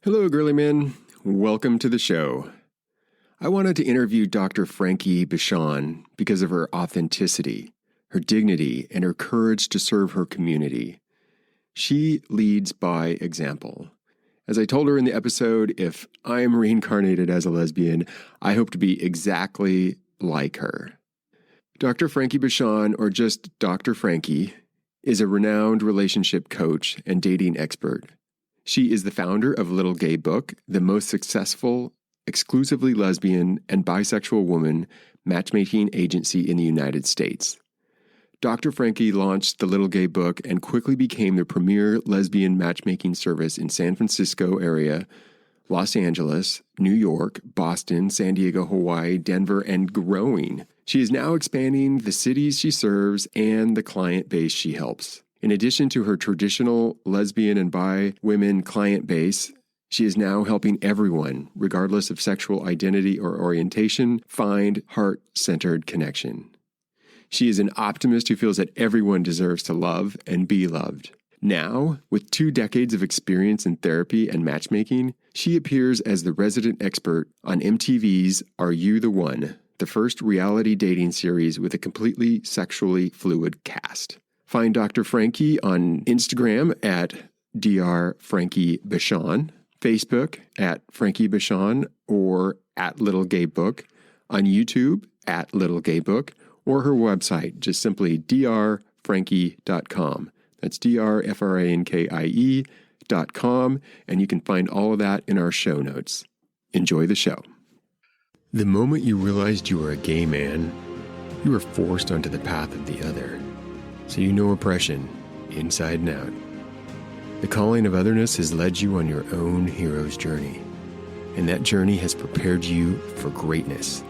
Hello, GerleMen. Welcome to the show. I wanted to interview Dr. Frankie Bashan because of her authenticity, her dignity, and her courage to serve her community. She leads by example. As I told her in the episode, if I am reincarnated as a lesbian, I hope to be exactly like her. Dr. Frankie Bashan, or just Dr. Frankie, is a renowned relationship coach and dating expert. She is the founder of Little Gay Book, the most successful, exclusively lesbian and bisexual woman matchmaking agency in the United States. Dr. Frankie launched the Little Gay Book and quickly became the premier lesbian matchmaking service in San Francisco area, Los Angeles, New York, Boston, San Diego, Hawaii, Denver, and growing. She is now expanding the cities she serves and the client base she helps. In addition to her traditional lesbian and bi women client base, she is now helping everyone, regardless of sexual identity or orientation, find heart-centered connection. She is an optimist who feels that everyone deserves to love and be loved. Now, with 2 decades of experience in therapy and matchmaking, she appears as the resident expert on MTV's Are You the One?, the first reality dating series with a completely sexually fluid cast. Find Dr. Frankie on Instagram at Dr. Frankie Bashan, Facebook at Frankie Bashan or at Little Gay Book, on YouTube at Little Gay Book, or her website, just simply drfrankie.com. That's drfrankie.com, and you can find all of that in our show notes. Enjoy the show. The moment you realized you were a gay man, you were forced onto the path of the other. So you know oppression, inside and out. The calling of otherness has led you on your own hero's journey, and that journey has prepared you for greatness.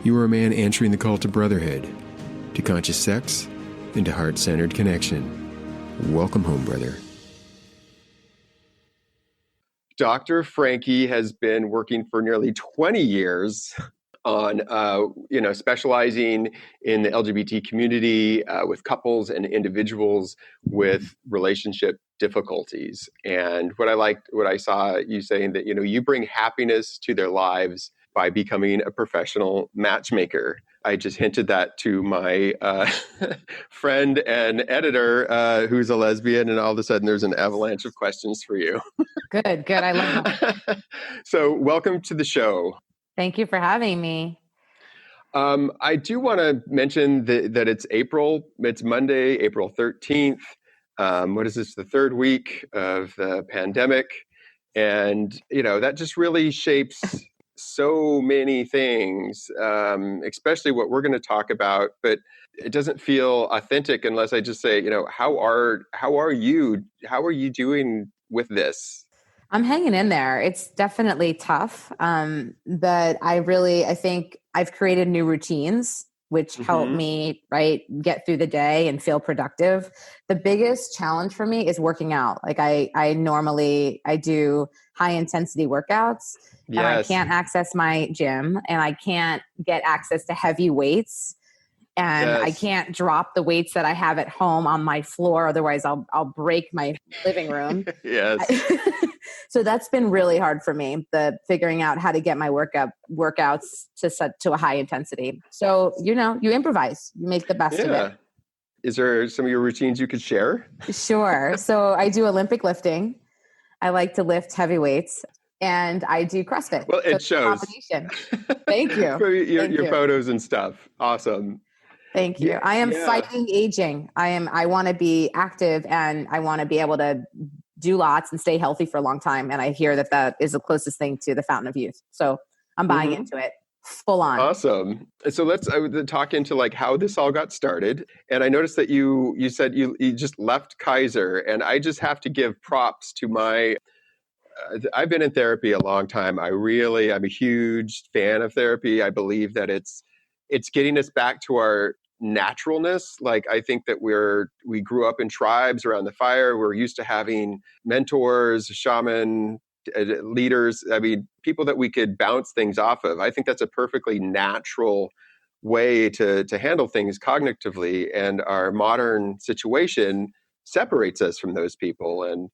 You are a man answering the call to brotherhood, to conscious sex, and to heart-centered connection. Welcome home, brother. Dr. Frankie has been working for nearly 20 years on, specializing in the LGBT community with couples and individuals with relationship difficulties. And what I saw you saying that, you bring happiness to their lives by becoming a professional matchmaker. I just hinted that to my friend and editor who's a lesbian, and all of a sudden there's an avalanche of questions for you. Good. I love that. So welcome to the show. Thank you for having me. I do want to mention that it's April. It's Monday, April 13th. What is this, the third week of the pandemic? And, that just really shapes so many things, especially what we're going to talk about. But it doesn't feel authentic unless I just say, how are you? How are you doing with this? I'm hanging in there. It's definitely tough. But I think I've created new routines, which help me, get through the day and feel productive. The biggest challenge for me is working out. Like I normally do high intensity workouts, and I can't access my gym, and I can't get access to heavy weights. And I can't drop the weights that I have at home on my floor. Otherwise I'll break my living room. Yes. So that's been really hard for me, the figuring out how to get my workouts to a high intensity. So, you improvise, you make the best of it. Is there some of your routines you could share? Sure. So I do Olympic lifting. I like to lift heavy weights, and I do CrossFit. Well, it shows. Thank you. For your photos and stuff. Awesome. Thank you. I am fighting aging. I want to be active, and I want to be able to do lots and stay healthy for a long time. And I hear that is the closest thing to the fountain of youth. So I'm buying into it full on. Awesome. So let's talk into like how this all got started. And I noticed that you said you just left Kaiser, and I just have to give props to my I've been in therapy a long time. I'm a huge fan of therapy. I believe that it's getting us back to our naturalness. Like, I think that we grew up in tribes around the fire. We're used to having mentors, shaman, leaders. I mean, people that we could bounce things off of. I think that's a perfectly natural way to handle things cognitively. And our modern situation separates us from those people. And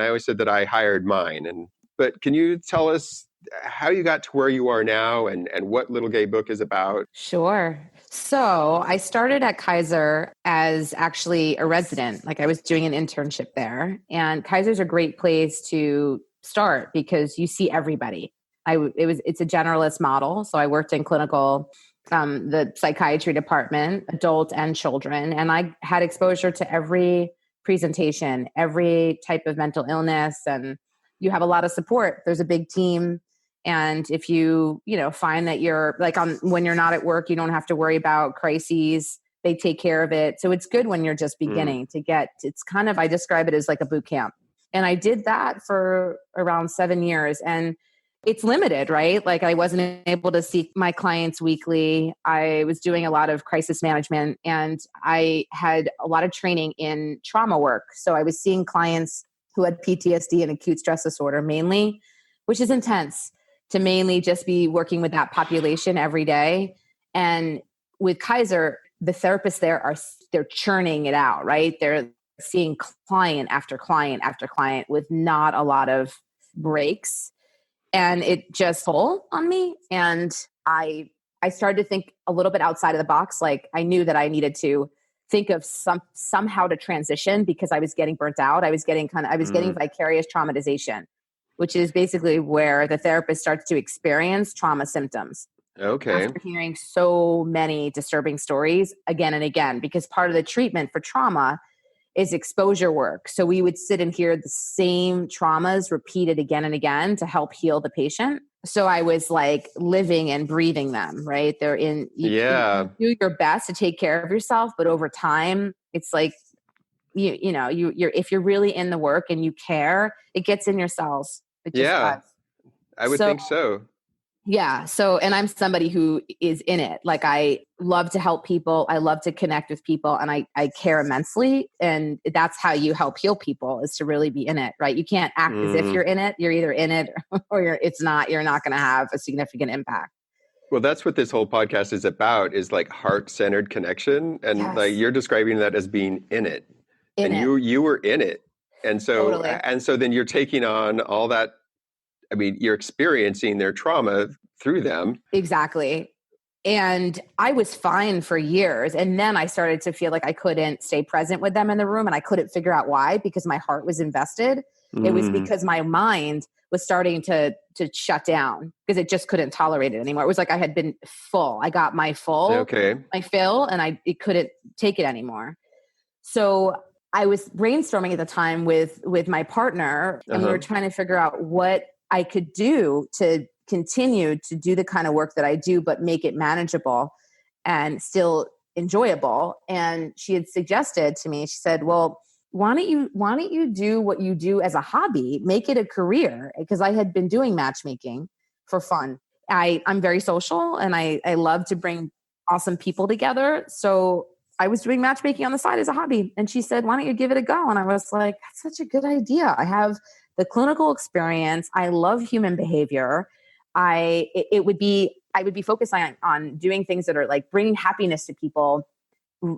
I always said that I hired mine. And but can you tell us how you got to where you are now and what Little Gay Book is about? Sure. So I started at Kaiser as actually a resident. Like I was doing an internship there, and Kaiser's a great place to start because you see everybody. It's a generalist model. So I worked in clinical, the psychiatry department, adult and children, and I had exposure to every presentation, every type of mental illness, and you have a lot of support. There's a big team. And if find that you're like when you're not at work, you don't have to worry about crises. They take care of it. So it's good when you're just beginning it's kind of, I describe it as like a boot camp. And I did that for around 7 years, and it's limited, right? Like I wasn't able to see my clients weekly. I was doing a lot of crisis management, and I had a lot of training in trauma work. So I was seeing clients who had PTSD and acute stress disorder mainly, which is intense, to mainly just be working with that population every day. And with Kaiser, the therapists there they're churning it out, right? They're seeing client after client after client with not a lot of breaks. And it just pulled on me. And I started to think a little bit outside of the box. Like I knew that I needed to think of somehow to transition because I was getting burnt out. I was getting vicarious traumatization, which is basically where the therapist starts to experience trauma symptoms. Okay. After hearing so many disturbing stories again and again, because part of the treatment for trauma is exposure work. So we would sit and hear the same traumas repeated again and again to help heal the patient. So I was like living and breathing them, right? You do your best to take care of yourself, but over time, it's like, you're if you're really in the work and you care, it gets in your cells. It just does. I would think so. Yeah. So, and I'm somebody who is in it. Like I love to help people. I love to connect with people, and I care immensely. And that's how you help heal people, is to really be in it, right? You can't act as if you're in it. You're either in it or you're not going to have a significant impact. Well, that's what this whole podcast is about, is like heart-centered connection. And like you're describing that as being in it. You were in it. And so, totally. And so then you're taking on all that. I mean, you're experiencing their trauma through them. Exactly. And I was fine for years. And then I started to feel like I couldn't stay present with them in the room, and I couldn't figure out why, because my heart was invested. It was because my mind was starting to shut down because it just couldn't tolerate it anymore. It was like I had been full. I got my fill, and it couldn't take it anymore. So I was brainstorming at the time with my partner, and we were trying to figure out what I could do to continue to do the kind of work that I do, but make it manageable and still enjoyable. And she had suggested to me, she said, well, why don't you do what you do as a hobby, make it a career? Because I had been doing matchmaking for fun. I'm very social, and I love to bring awesome people together. So I was doing matchmaking on the side as a hobby. And she said, why don't you give it a go? And I was like, that's such a good idea. I have the clinical experience. I love human behavior. I would be focusing on doing things that are like bringing happiness to people.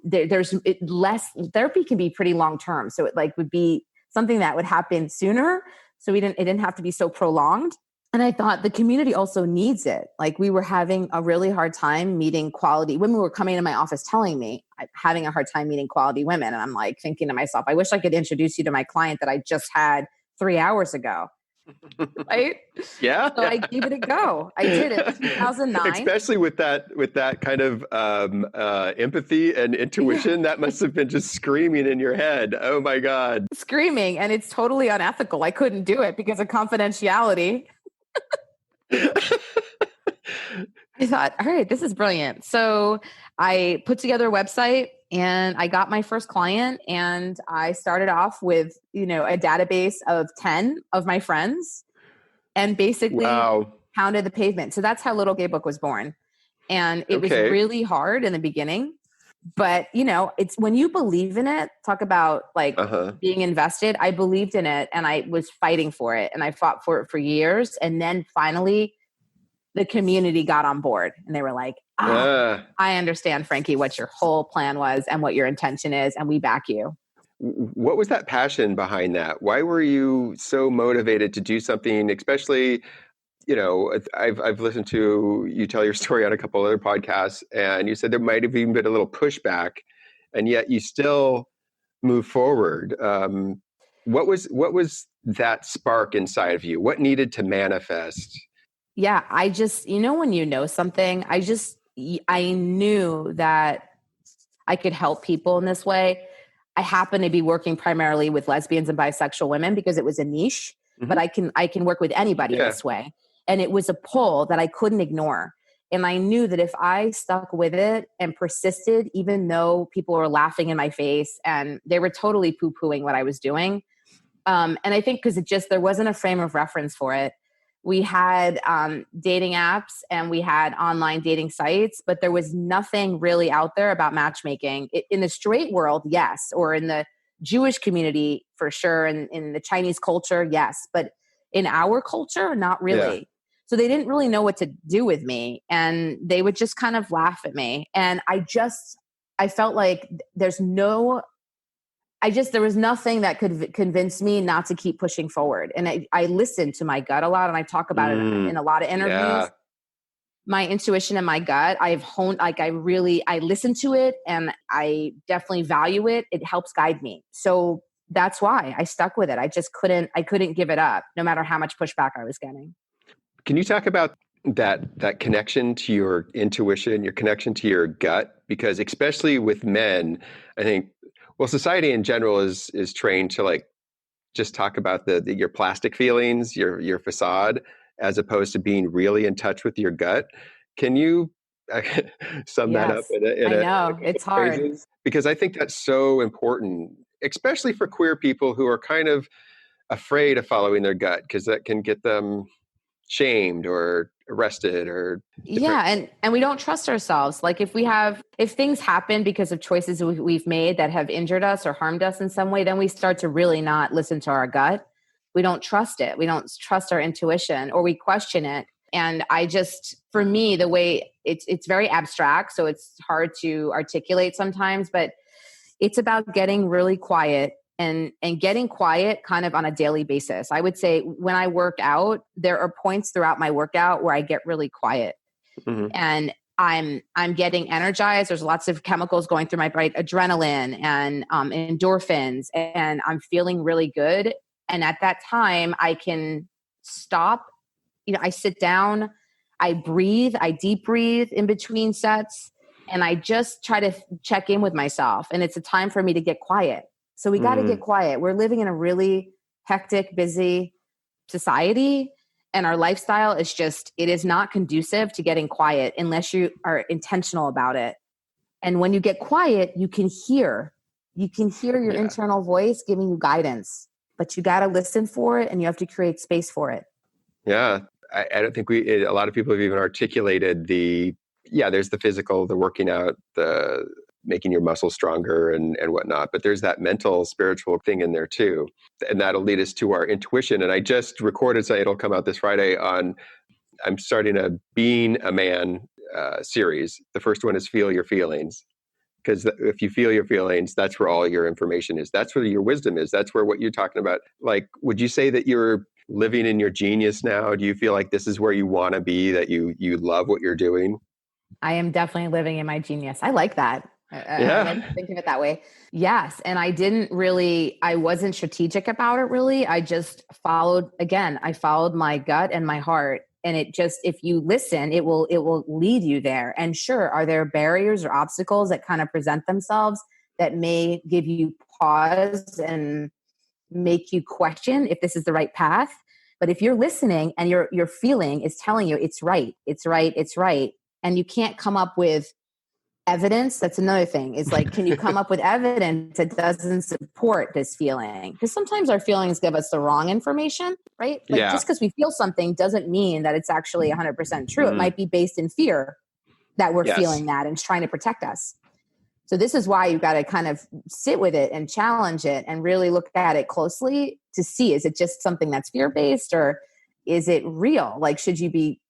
There's less therapy can be pretty long term. So it like would be something that would happen sooner. So it didn't have to be so prolonged. And I thought the community also needs it. Like we were having a really hard time meeting quality women. Were coming to my office telling me I'm having a hard time meeting quality women. And I'm like thinking to myself, I wish I could introduce you to my client that I just had 3 hours ago. Right? Yeah. So I gave it a go. I did it in 2009. Especially with that kind of empathy and intuition, that must have been just screaming in your head. Oh my God. Screaming. And it's totally unethical. I couldn't do it because of confidentiality. I thought, all right, this is brilliant. So I put together a website, and I got my first client, and I started off with, a database of 10 of my friends, and basically pounded the pavement. So that's how Little Gay Book was born. And it was really hard in the beginning, but it's when you believe in it, talk about like being invested. I believed in it, and I was fighting for it, and I fought for it for years. And then finally the community got on board, and they were like, I understand, Frankie, what your whole plan was and what your intention is, and we back you. What was that passion behind that? Why were you so motivated to do something, especially, I've listened to you tell your story on a couple other podcasts, and you said there might have even been a little pushback, and yet you still move forward. What was that spark inside of you? What needed to manifest? Yeah, I just, when you know something, I knew that I could help people in this way. I happen to be working primarily with lesbians and bisexual women because it was a niche, but Hmm. I can work with anybody in Yeah. this way. And it was a pull that I couldn't ignore. And I knew that if I stuck with it and persisted, even though people were laughing in my face and they were totally poo-pooing what I was doing. And I think because there wasn't a frame of reference for it. We had dating apps and we had online dating sites, but there was nothing really out there about matchmaking. In the straight world, yes, or in the Jewish community, for sure, and in the Chinese culture, yes, but in our culture, not Yeah. really. So they didn't really know what to do with me, and they would just kind of laugh at me. And I felt like there was nothing that could convince me not to keep pushing forward. And I listened to my gut a lot, and I talk about it in a lot of interviews. Yeah. My intuition and my gut, I've honed, I listen to it and I definitely value it. It helps guide me. So that's why I stuck with it. I couldn't give it up no matter how much pushback I was getting. Can you talk about that connection to your intuition, your connection to your gut? Because especially with men, I think, well, society in general is trained to like just talk about your plastic feelings, your facade, as opposed to being really in touch with your gut. Can you sum that up Yes, in I a know couple it's hard. phrases? Because I think that's so important, especially for queer people who are kind of afraid of following their gut, because that can get them shamed or arrested or different. Yeah, and we don't trust ourselves. Like if things happen because of choices we've made that have injured us or harmed us in some way, then we start to really not listen to our gut. We don't trust it. We don't trust our intuition, or we question it. And for me, the way it's very abstract, so it's hard to articulate sometimes, but it's about getting really quiet and getting quiet kind of on a daily basis. I would say when I work out, there are points throughout my workout where I get really quiet Hmm. and I'm getting energized. There's lots of chemicals going through my body, adrenaline and endorphins, and I'm feeling really good. And at that time, I can stop. I sit down, I breathe, I deep breathe in between sets, and I just try to check in with myself. And it's a time for me to get quiet. So we got to get quiet. We're living in a really hectic, busy society, and our lifestyle it is not conducive to getting quiet unless you are intentional about it. And when you get quiet, you can hear your Yeah. internal voice giving you guidance, but you got to listen for it and you have to create space for it. Yeah. I don't think a lot of people have even articulated there's the physical, the working out, the making your muscles stronger and whatnot, but there's that mental, spiritual thing in there too. And that'll lead us to our intuition. And I just recorded, so it'll come out this Friday I'm starting a Being a Man series. The first one is Feel Your Feelings. Because if you feel your feelings, that's where all your information is. That's where your wisdom is. That's where what you're talking about. Like, would you say that you're living in your genius now? Do you feel like this is where you want to be, that you love what you're doing? I am definitely living in my genius. I like that. I like Yeah. to think of it that way. Yes. And I wasn't strategic about it really. I followed my gut and my heart. And if you listen, it will lead you there. And sure, are there barriers or obstacles that kind of present themselves that may give you pause and make you question if this is the right path? But if you're listening and your feeling is telling you it's right, it's right, it's right, and you can't come up with evidence, that's another thing. Is like, can you come up with evidence that doesn't support this feeling? Because sometimes our feelings give us the wrong information, right? Like Yeah. just because we feel something doesn't mean that it's actually 100% true. It Mm. might be based in fear that we're Yes. feeling that and it's trying to protect us. So this is why you've got to kind of sit with it and challenge it and really look at it closely to see, is it just something that's fear-based or is it real? Like, should you be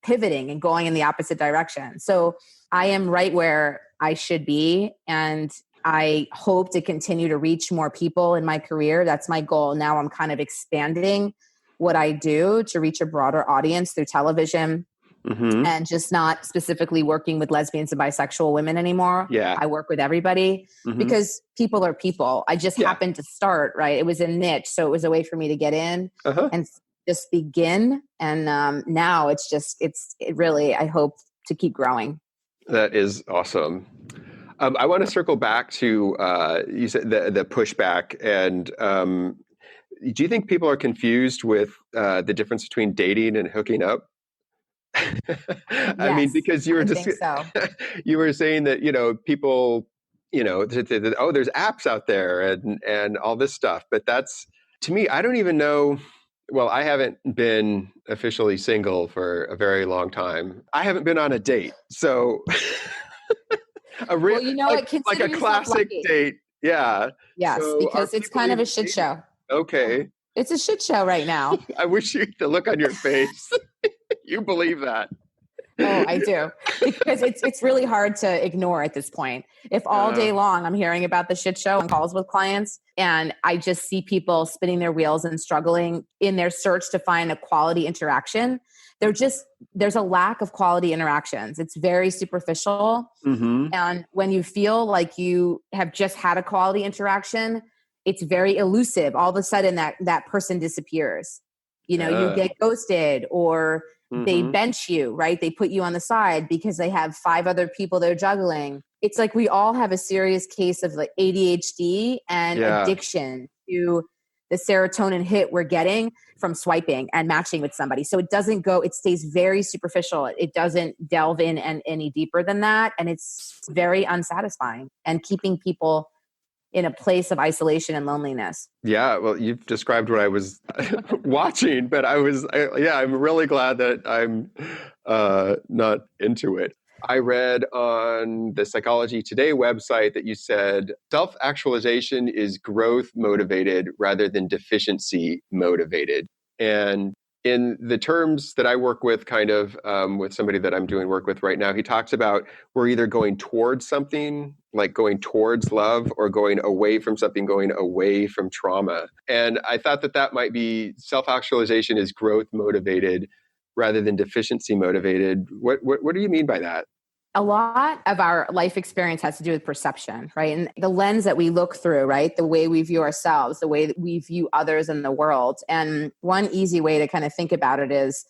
pivoting and going in the opposite direction? So I am right where I should be. And I hope to continue to reach more people in my career. That's my goal. Now I'm kind of expanding what I do to reach a broader audience through television, and just not specifically working with lesbians and bisexual women anymore. Yeah. I work with everybody because people are people. I just happened to start, right? It was a niche. So it was a way for me to get in and just begin. And now it's really, I hope to keep growing. That is awesome. I want to circle back to, you said the pushback, and do you think people are confused with the difference between dating and hooking up? I mean, because you were just you were saying that people there's apps out there and all this stuff, but that's, to me, I don't even know. Well, I haven't been officially single for a very long time. I haven't been on a date, so like a classic date, yeah. Yes, so because it's kind of a shit show. Okay, it's a shit show right now. I wish the look on your face. You believe that? Oh, I do. Because it's really hard to ignore at this point. If all day long I'm hearing about the shit show on calls with clients, and I just see people spinning their wheels and struggling in their search to find a quality interaction, there's a lack of quality interactions. It's very superficial. And when you feel like you have just had a quality interaction, it's very elusive. All of a sudden that person disappears. You get ghosted, or they bench you, right? They put you on the side because they have 5 other people they're juggling. It's like we all have a serious case of like ADHD and addiction to the serotonin hit we're getting from swiping and matching with somebody. So it stays very superficial. It doesn't delve in any deeper than that. And it's very unsatisfying and keeping people in a place of isolation and loneliness. Yeah, well, you've described what I was watching, but I'm really glad that I'm not into it. I read on the Psychology Today website that you said self-actualization is growth motivated rather than deficiency motivated. And in the terms that I work with, kind of with somebody that I'm doing work with right now, he talks about we're either going towards something, like going towards love, or going away from something, going away from trauma. And I thought that might be self-actualization is growth motivated rather than deficiency motivated. What do you mean by that? A lot of our life experience has to do with perception, right? And the lens that we look through, right? The way we view ourselves, the way that we view others in the world. And one easy way to kind of think about it is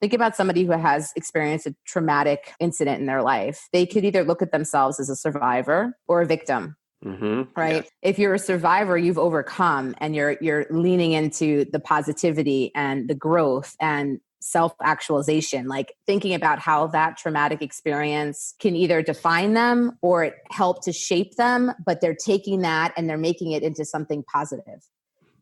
think about somebody who has experienced a traumatic incident in their life. They could either look at themselves as a survivor or a victim. Right? Yeah. If you're a survivor, you've overcome, and you're leaning into the positivity and the growth and self-actualization, like thinking about how that traumatic experience can either define them or it help to shape them, but they're taking that and they're making it into something positive,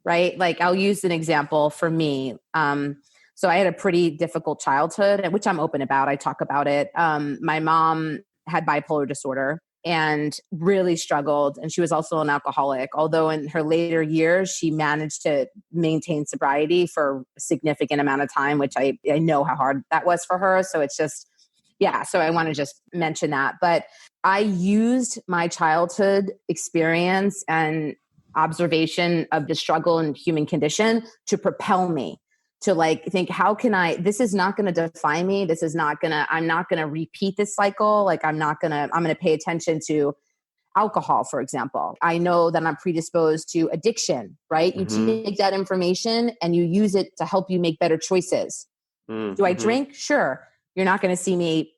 right? Like I'll use an example for me. So I had a pretty difficult childhood, which I'm open about. I talk about it. My mom had bipolar disorder and really struggled. And she was also an alcoholic, although in her later years, she managed to maintain sobriety for a significant amount of time, which I know how hard that was for her. So it's just, so I want to just mention that. But I used my childhood experience and observation of the struggle and human condition to propel me to like think, how can this is not going to define me. I'm not going to repeat this cycle. Like I'm going to pay attention to alcohol, for example. I know that I'm predisposed to addiction, right? You take that information and you use it to help you make better choices. Do I drink? Sure. You're not going to see me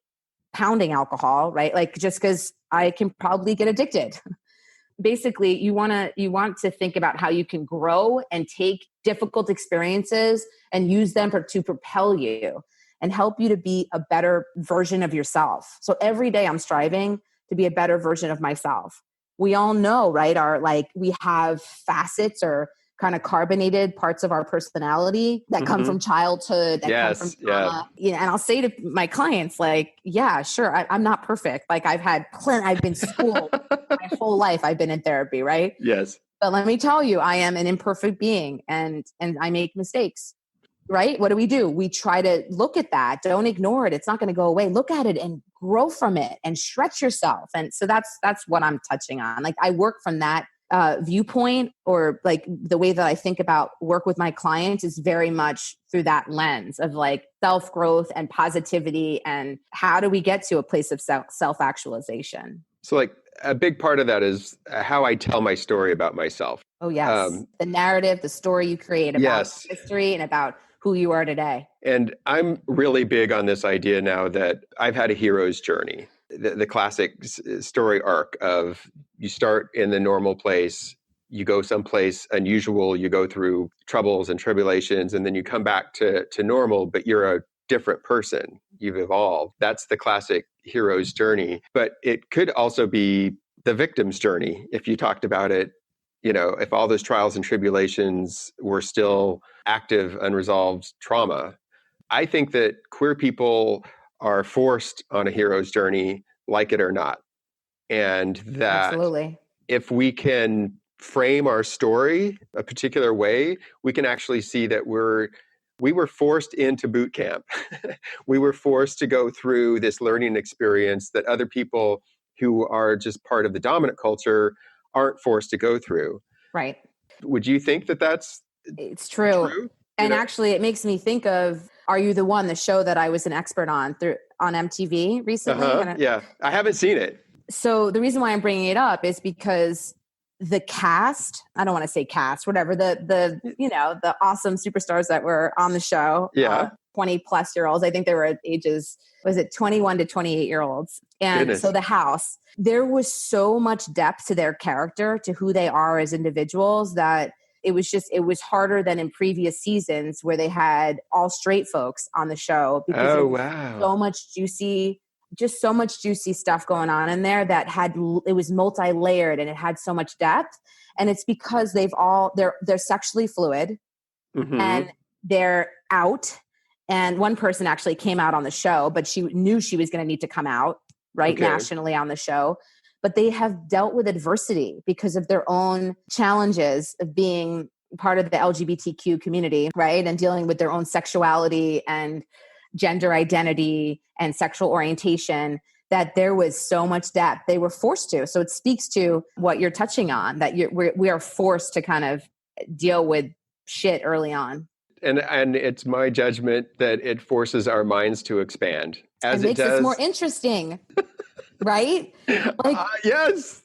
pounding alcohol, right? Like just because I can probably get addicted. Basically, you want to think about how you can grow and take difficult experiences and use them to propel you and help you to be a better version of yourself. So every day I'm striving to be a better version of myself. We all know, right? We have facets or kind of carbonated parts of our personality that come from childhood, that come from trauma. And I'll say to my clients, like, yeah, sure, I'm not perfect. Like I've been schooled my whole life. I've been in therapy, right? Yes. But let me tell you, I am an imperfect being and I make mistakes. right? What do? We try to look at that. Don't ignore it. It's not going to go away. Look at it and grow from it and stretch yourself. And so that's what I'm touching on. Like I work from that viewpoint, or like the way that I think about work with my clients is very much through that lens of like self-growth and positivity, and how do we get to a place of self-actualization. So like a big part of that is how I tell my story about myself. Oh yes. The narrative, the story you create about history and about who you are today. And I'm really big on this idea now that I've had a hero's journey. The classic story arc of you start in the normal place, you go someplace unusual, you go through troubles and tribulations, and then you come back to normal, but you're a different person. You've evolved. That's the classic hero's journey. But it could also be the victim's journey if you talked about it. You know, if all those trials and tribulations were still active, unresolved trauma. I think that queer people are forced on a hero's journey, like it or not. And that absolutely, if we can frame our story a particular way, we can actually see that we were forced into boot camp. We were forced to go through this learning experience that other people who are just part of the dominant culture aren't forced to go through. Right. Would you think that that's it's true? And actually, it makes me think of Are You the One, the show that I was an expert on MTV recently. Yeah, I haven't seen it. So the reason why I'm bringing it up is because the cast, I don't want to say cast, whatever, the awesome superstars that were on the show, 20 plus year olds. I think they were at ages, was it 21 to 28 year olds? And Goodness. So the house, there was so much depth to their character, to who they are as individuals, that it was harder than in previous seasons where they had all straight folks on the show, because so much juicy stuff going on in there that it was multi-layered and it had so much depth. And it's because they're sexually fluid, mm-hmm. and they're out. And one person actually came out on the show, but she knew she was going to need to come out nationally on the show. But they have dealt with adversity because of their own challenges of being part of the LGBTQ community, right? And dealing with their own sexuality and gender identity and sexual orientation, that there was so much depth they were forced to. So it speaks to what you're touching on, that we are forced to kind of deal with shit early on. And it's my judgment that it forces our minds to expand. As it makes us more interesting, right? Like, yes.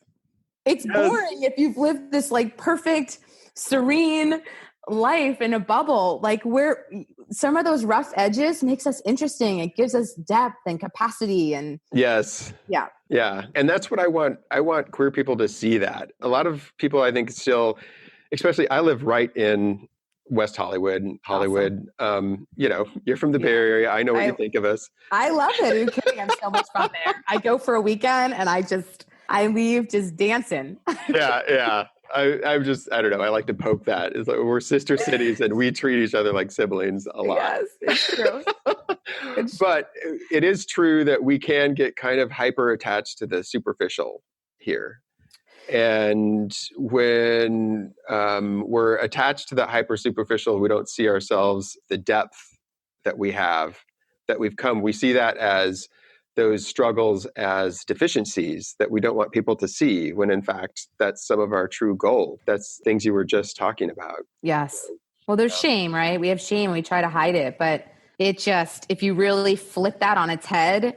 It's boring if you've lived this like perfect, serene life in a bubble. Like, where some of those rough edges makes us interesting. It gives us depth and capacity. And yes. Yeah. And that's what I want. I want queer people to see that. A lot of people, I think, still, especially I live right in West Hollywood. Awesome. You're from the Bay Area. I know what you think of us. I love it. Are you kidding? I'm so much fun there. I go for a weekend and I leave just dancing. Yeah. I don't know. I like to poke that. It's like we're sister cities and we treat each other like siblings a lot. Yes, it's true. But it is true that we can get kind of hyper attached to the superficial here. And when we're attached to the hyper superficial, we don't see ourselves, the depth that we have, that we've come. We see that as those struggles as deficiencies that we don't want people to see, when in fact, that's some of our true goal. That's things you were just talking about. Yes. Well, there's shame, right? We have shame and we try to hide it, but if you really flip that on its head,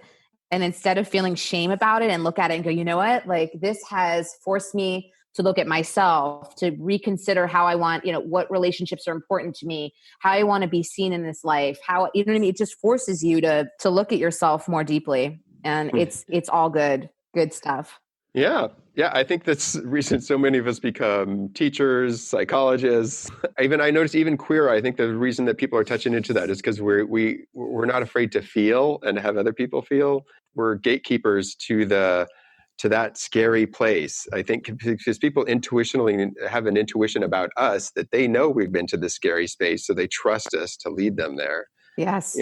and instead of feeling shame about it and look at it and go, you know what, like this has forced me to look at myself, to reconsider how I want, what relationships are important to me, how I want to be seen in this life, how, you know what I mean? It just forces you to look at yourself more deeply, and it's all good stuff. Yeah. I think that's the reason so many of us become teachers, psychologists. I notice even queer, I think the reason that people are touching into that is because we're not afraid to feel and have other people feel. We're gatekeepers to that scary place. I think because people intuitionally have an intuition about us that they know we've been to the scary space, so they trust us to lead them there. Yes.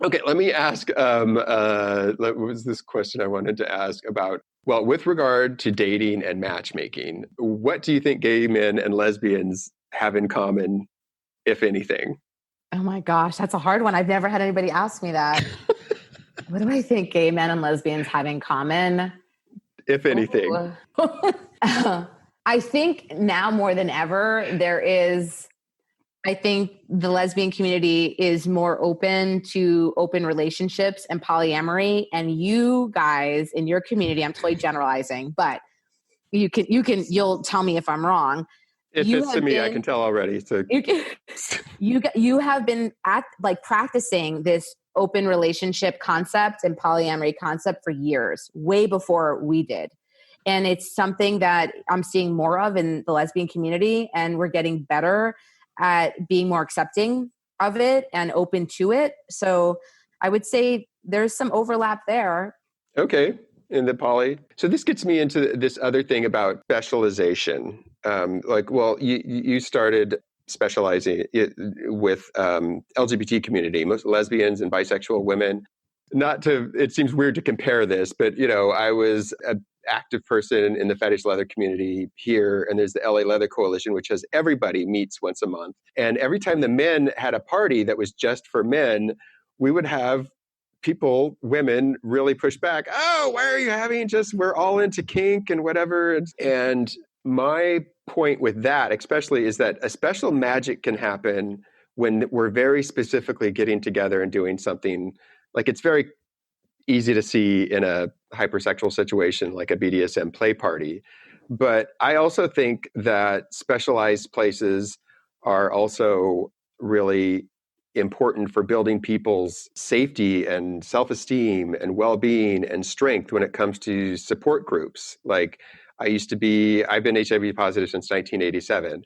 Okay, let me ask, what was this question I wanted to ask about? Well, with regard to dating and matchmaking, what do you think gay men and lesbians have in common, if anything? Oh my gosh, that's a hard one. I've never had anybody ask me that. What do I think gay men and lesbians have in common? If anything. I think now more than ever, I think the lesbian community is more open to open relationships and polyamory. And you guys in your community, I'm totally generalizing, but you'll tell me if I'm wrong. If it's to me, I can tell already. So you have been practicing this open relationship concept and polyamory concept for years, way before we did. And it's something that I'm seeing more of in the lesbian community, and we're getting better at being more accepting of it and open to it. So I would say there's some overlap there. Okay. In the poly. So this gets me into this other thing about specialization. You started specializing with LGBT community, most lesbians and bisexual women. It seems weird to compare this, but I was an active person in the fetish leather community here, and there's the LA Leather Coalition, which has everybody meets once a month. And every time the men had a party that was just for men, we would have women really push back. Oh, why are you having we're all into kink and whatever. And my point with that, especially, is that a special magic can happen when we're very specifically getting together and doing something. Like, it's very easy to see in a hypersexual situation, like a BDSM play party. But I also think that specialized places are also really important for building people's safety and self-esteem and well-being and strength when it comes to support groups. Like, I've been HIV positive since 1987.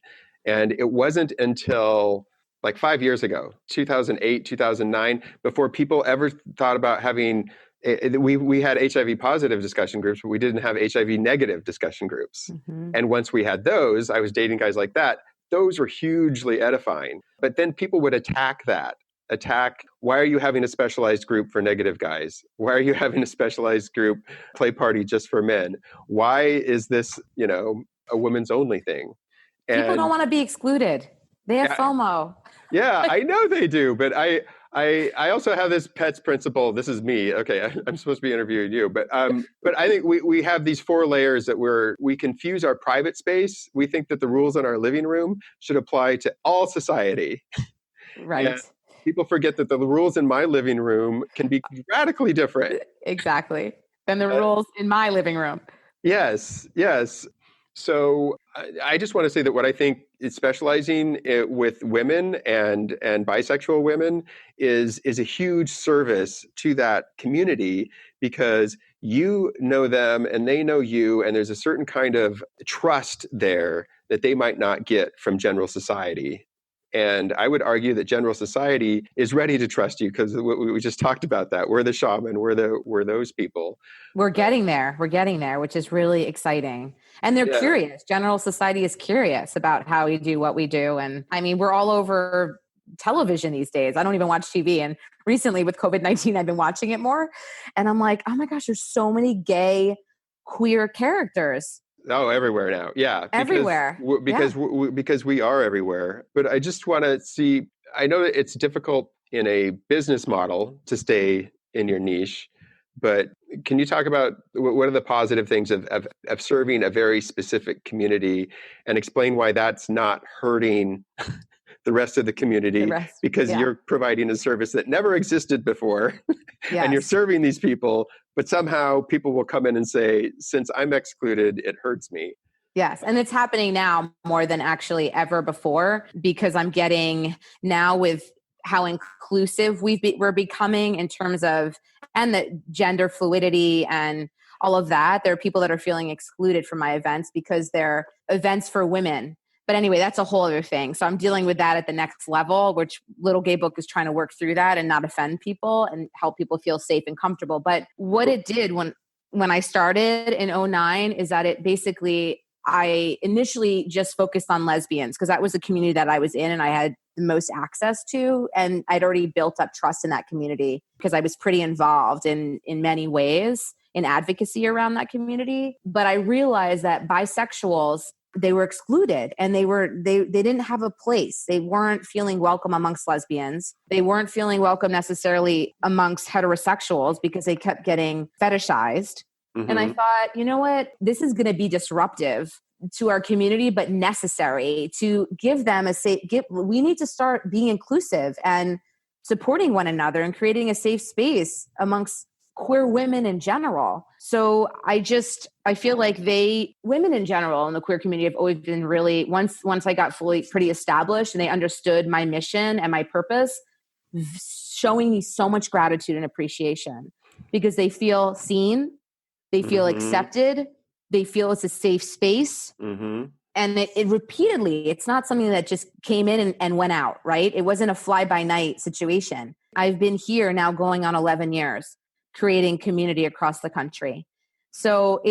And it wasn't until like 5 years ago, 2008, 2009, before people ever thought about having, we had HIV positive discussion groups, but we didn't have HIV negative discussion groups. Mm-hmm. And once we had those, I was dating guys like that. Those were hugely edifying. But then people would attack, why are you having a specialized group for negative guys? Why are you having a specialized group play party just for men? Why is this, a women's only thing? People don't want to be excluded. They have FOMO. Yeah, I know they do. But I also have this PETS principle. This is me. Okay, I'm supposed to be interviewing you. But I think we have these 4 layers that we confuse our private space. We think that the rules in our living room should apply to all society. Right. And people forget that the rules in my living room can be radically different. Exactly. Than the rules in my living room. Yes. So I just want to say that what I think is specializing with women and bisexual women is a huge service to that community, because you know them and they know you, and there's a certain kind of trust there that they might not get from general society. And I would argue that general society is ready to trust you, because we just talked about that. We're the shaman. We're those people. We're getting there, which is really exciting. And they're curious. General society is curious about how we do what we do. And I mean, we're all over television these days. I don't even watch TV. And recently with COVID-19, I've been watching it more. And I'm like, oh my gosh, there's so many gay, queer characters. Oh, everywhere now. Yeah. Everywhere. Because we are everywhere. But I just want to see, I know that it's difficult in a business model to stay in your niche, but can you talk about what are the positive things of serving a very specific community, and explain why that's not hurting the rest of the community, because you're providing a service that never existed before. Yes. And you're serving these people, but somehow people will come in and say, since I'm excluded, it hurts me. Yes. And it's happening now more than actually ever before, because I'm getting now with how inclusive we're becoming in terms of, and the gender fluidity and all of that. There are people that are feeling excluded from my events because they're events for women. But anyway, that's a whole other thing. So I'm dealing with that at the next level, which Little Gay Book is trying to work through that and not offend people and help people feel safe and comfortable. But what it did when I started in 2009 is that it basically, I initially just focused on lesbians, because that was the community that I was in and I had the most access to. And I'd already built up trust in that community because I was pretty involved in many ways in advocacy around that community. But I realized that bisexuals they were excluded, and they didn't have a place. They weren't feeling welcome amongst lesbians. They weren't feeling welcome necessarily amongst heterosexuals because they kept getting fetishized. Mm-hmm. And I thought, you know what, this is going to be disruptive to our community, but necessary to give them we need to start being inclusive and supporting one another and creating a safe space amongst queer women in general. So I feel like women in general in the queer community have always been really, once I got pretty established and they understood my mission and my purpose, showing me so much gratitude and appreciation because they feel seen, they feel accepted, they feel it's a safe space. Mm-hmm. And it repeatedly, it's not something that just came in and went out, right? It wasn't a fly-by-night situation. I've been here now going on 11 years, creating community across the country. So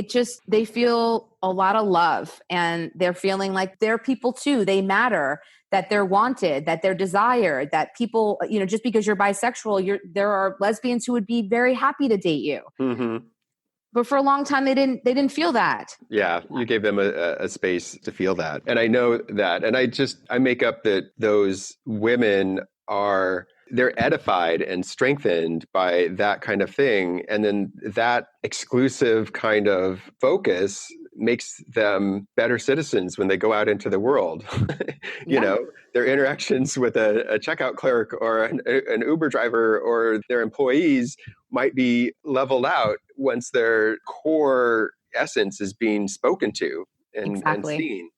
they feel a lot of love, and they're feeling like they're people too. They matter, that they're wanted, that they're desired, that people, just because you're bisexual, there are lesbians who would be very happy to date you. Mm-hmm. But for a long time, they didn't feel that. Yeah, you gave them a space to feel that. And I know that. And I make up that those women they're edified and strengthened by that kind of thing. And then that exclusive kind of focus makes them better citizens when they go out into the world. Their interactions with a checkout clerk or an Uber driver or their employees might be leveled out once their core essence is being spoken to and seen.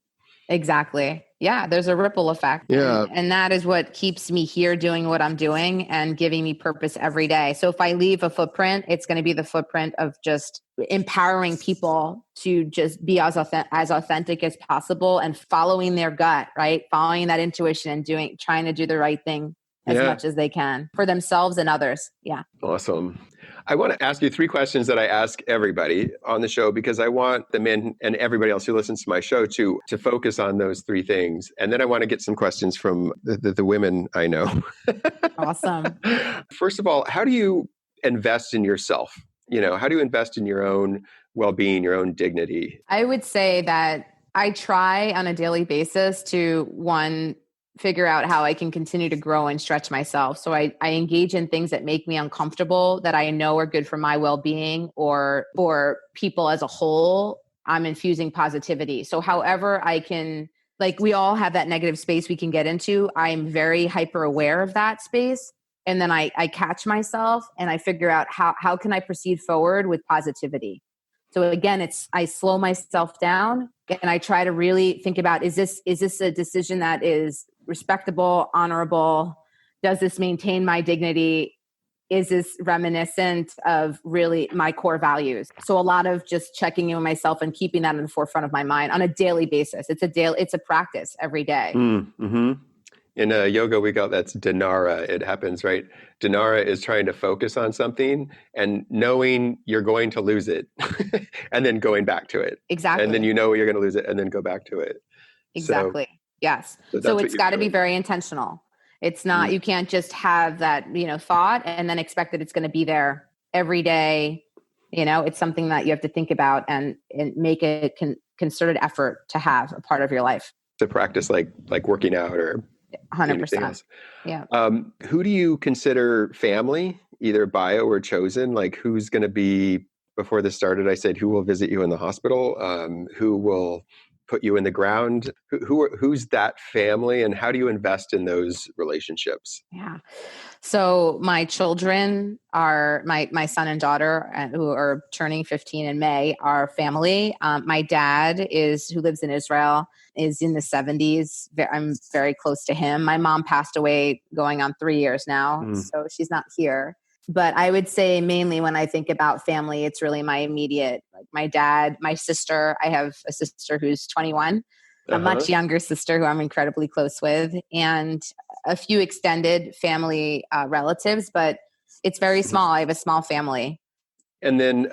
Exactly. Yeah, there's a ripple effect. Yeah. And that is what keeps me here doing what I'm doing and giving me purpose every day. So if I leave a footprint, it's going to be the footprint of just empowering people to just be as authentic as possible and following their gut, right? Following that intuition and trying to do the right thing as much as they can for themselves and others. Yeah. Awesome. I want to ask you 3 questions that I ask everybody on the show because I want the men and everybody else who listens to my show to focus on those 3 things. And then I want to get some questions from the women I know. Awesome. First of all, how do you invest in yourself? How do you invest in your own well-being, your own dignity? I would say that I try on a daily basis to, one, figure out how I can continue to grow and stretch myself. So I engage in things that make me uncomfortable, that I know are good for my well-being or for people as a whole. I'm infusing positivity. So however I can, we all have that negative space we can get into. I'm very hyper aware of that space. And then I catch myself and I figure out how can I proceed forward with positivity. So again, I slow myself down and I try to really think about, is this a decision that is respectable, honorable? Does this maintain my dignity? Is this reminiscent of really my core values? So a lot of just checking in with myself and keeping that in the forefront of my mind on a daily basis. It's a practice every day. Mm-hmm. In yoga, we call that's dhanara. It happens, right? Dhanara is trying to focus on something and knowing you're going to lose it and then going back to it. Exactly. And then you're going to lose it and then go back to it. Exactly. Yes. So it's got to be very intentional. It's not, you can't just have that, thought and then expect that it's going to be there every day. It's something that you have to think about and make a concerted effort to have a part of your life. To practice like working out or 100%. Yeah. Who do you consider family, either bio or chosen? Like who's going to be, before this started, I said, who will visit you in the hospital? Who will put you in the ground? Who's that family and how do you invest in those relationships? Yeah. So my children are my son and daughter who are turning 15 in May are family. My dad who lives in Israel is in the 70s. I'm very close to him. My mom passed away going on 3 years now. So she's not here. But I would say mainly when I think about family, it's really my immediate, like my dad, my sister. I have a sister who's 21, a much younger sister who I'm incredibly close with, and a few extended family relatives, but it's very small. I have a small family. And then,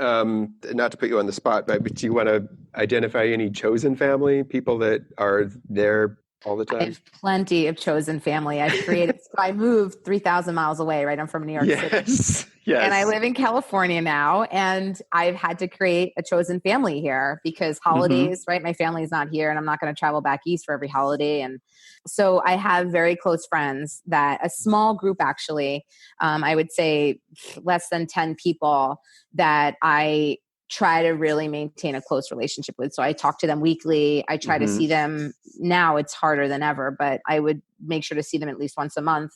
not to put you on the spot, but do you want to identify any chosen family, people that are there all the I time? have plenty of chosen family. I moved 3,000 miles away, right? I'm from New York City. Yes. And I live in California now, and I've had to create a chosen family here because holidays, right? My family is not here, and I'm not going to travel back east for every holiday. And so I have very close friends a small group actually, I would say less than 10 people that I try to really maintain a close relationship with. So I talk to them weekly. I try to see them. Now it's harder than ever, but I would make sure to see them at least once a month.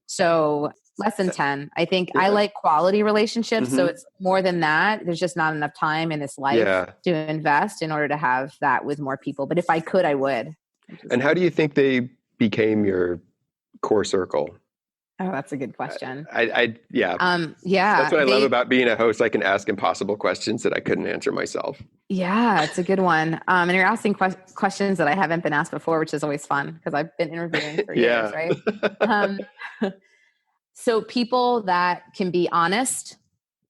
So less than 10. I think I like quality relationships. So it's more than that. There's just not enough time in this life to invest in order to have that with more people. But if I could, I would. And how do you think they became your core circle? Oh, that's a good question. Yeah. Yeah. That's what I love about being a host. I can ask impossible questions that I couldn't answer myself. Yeah, it's a good one. And you're asking questions that I haven't been asked before, which is always fun because I've been interviewing for years, right? So people that can be honest,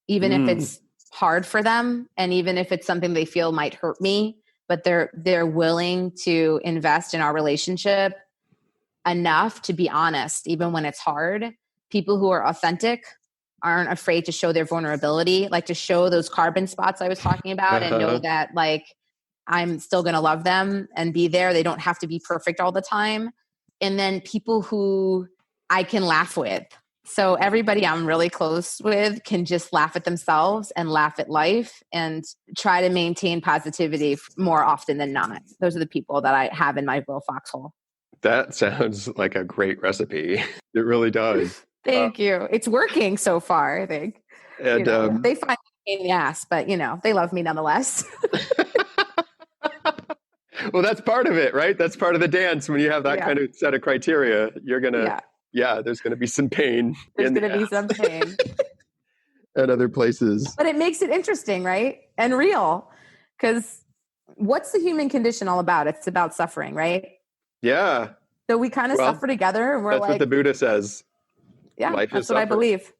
even if it's hard for them, and even if it's something they feel might hurt me, but they're willing to invest in our relationship enough to be honest, even when it's hard. People who are authentic aren't afraid to show their vulnerability, like to show those carbon spots I was talking about and know that like I'm still going to love them and be there. They don't have to be perfect all the time. And then people who I can laugh with. So everybody I'm really close with can just laugh at themselves and laugh at life and try to maintain positivity more often than not. Those are the people that I have in my little foxhole. That sounds like a great recipe. It really does. Thank you. It's working so far, I think. And they find me in the ass, but they love me nonetheless. Well, that's part of it, right? That's part of the dance. When you have that kind of set of criteria, you're going to, there's going to be some pain. There's going to be some pain. At other places. But it makes it interesting, right? And real. Because what's the human condition all about? It's about suffering, right? Yeah. So we kind of suffer together. And we're that's what the Buddha says. Yeah, life that's is what suffering. I believe.